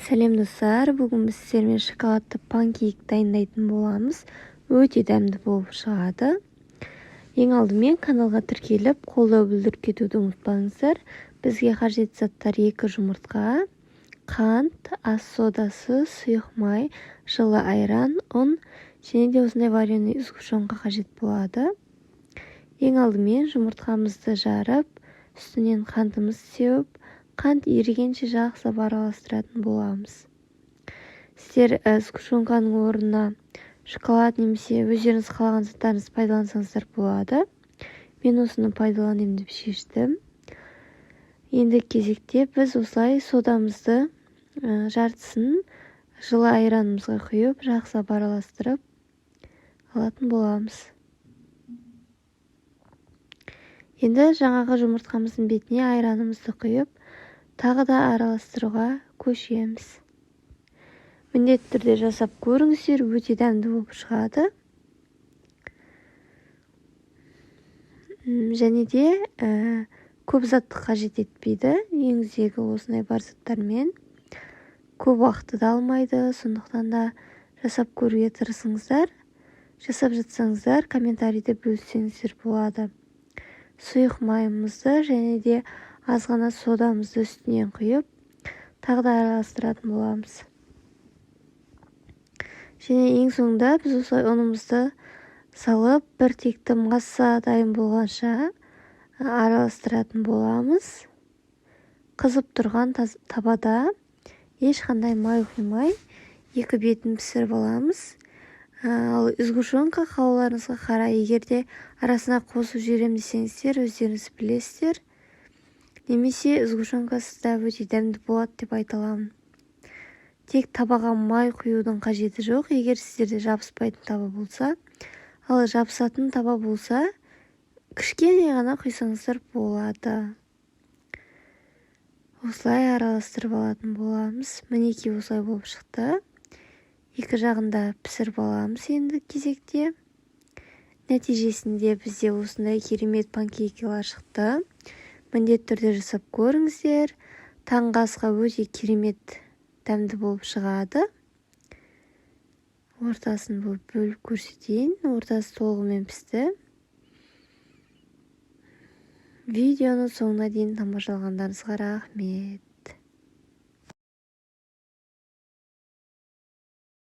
Сәлем достар, бүгін біз сіздермен шоколадты панкейк дайындайтын боламыз. Өте дәмді болып шығады. Ең алдымен каналға тіркеліп, қолдау білдіріп кетуді ұмытпаңыздар. Бізге қажет заттар 2 жұмыртқа, қант, ас содасы, сұйық май, жылы айран, ұн және де осындай вареный сгущенка қажет болады. Ең алдымен жұмыртқамызды жарып, үстінен қантымызды сеуіп, қант ерігенше жақсы араластыратын боламыз. Сіздер сгущенканың орнына шоколад немесе өздеріңіз қалаған заттарыңызды пайдалансаңыздар болады. Мен осыны пайдаланайын деп шештім. Енді кезекте біз осылай содамызды жартысын жылы айранымызға құйып, жақсы араластырып алатын боламыз. Енді жаңағы жұмыртқамыздың бетіне айранымызды құйып, тағы да араластыруға көшеміз. Міндетті түрде жасап көріңіздер, өте дәмді болып шығады. Және де көп затты қажет етпейді. Үйіңіздегі осындай бар заттармен көп уақытты да алмайды. Сондықтан да жасап көруге тырысыңыздар. Жасап жатсаңыздар, комментарийде бөліссеңіздер болады. Сұйық майымызды және де азғана содамызды үстінен құйып, тағы да араластыратын боламыз. Және ең соңында біз осылай ұнымызды салып, бір текті масса дайын болғанша араластыратын боламыз. Қызып тұрған табада ешқандай май құймай, 2 бетін пісіріп аламыз. Ал сгущенка қалауларыңызға қарай, егерде арасына қосып жіберем десеңіздер, өздеріңіз білесіздер. Немесе сгущенкасы да өте дәмді болады деп айта аламын. Тек табаға май құюдың қажеті жоқ. Егер сіздерде жабыспайтын таба болса, ал жабысатын таба болса, кішкене ғана құйсаңыздар болады. Осылай араластырып алатын боламыз. Мінекей осылай болып шықты. 2 жағында пісіріп аламыз енді кезекте. Нәтижесінде бізде осындай керемет панкейкалар шықты. Міндетті түрде жасап көріңіздер. Таңғы асқа өте керемет дәмді болып шығады. Ортасын бөліп көрсетейін. Ортасы толығымен пісті. Видеоны соңына дейін тамашалағандарыңызға рахмет.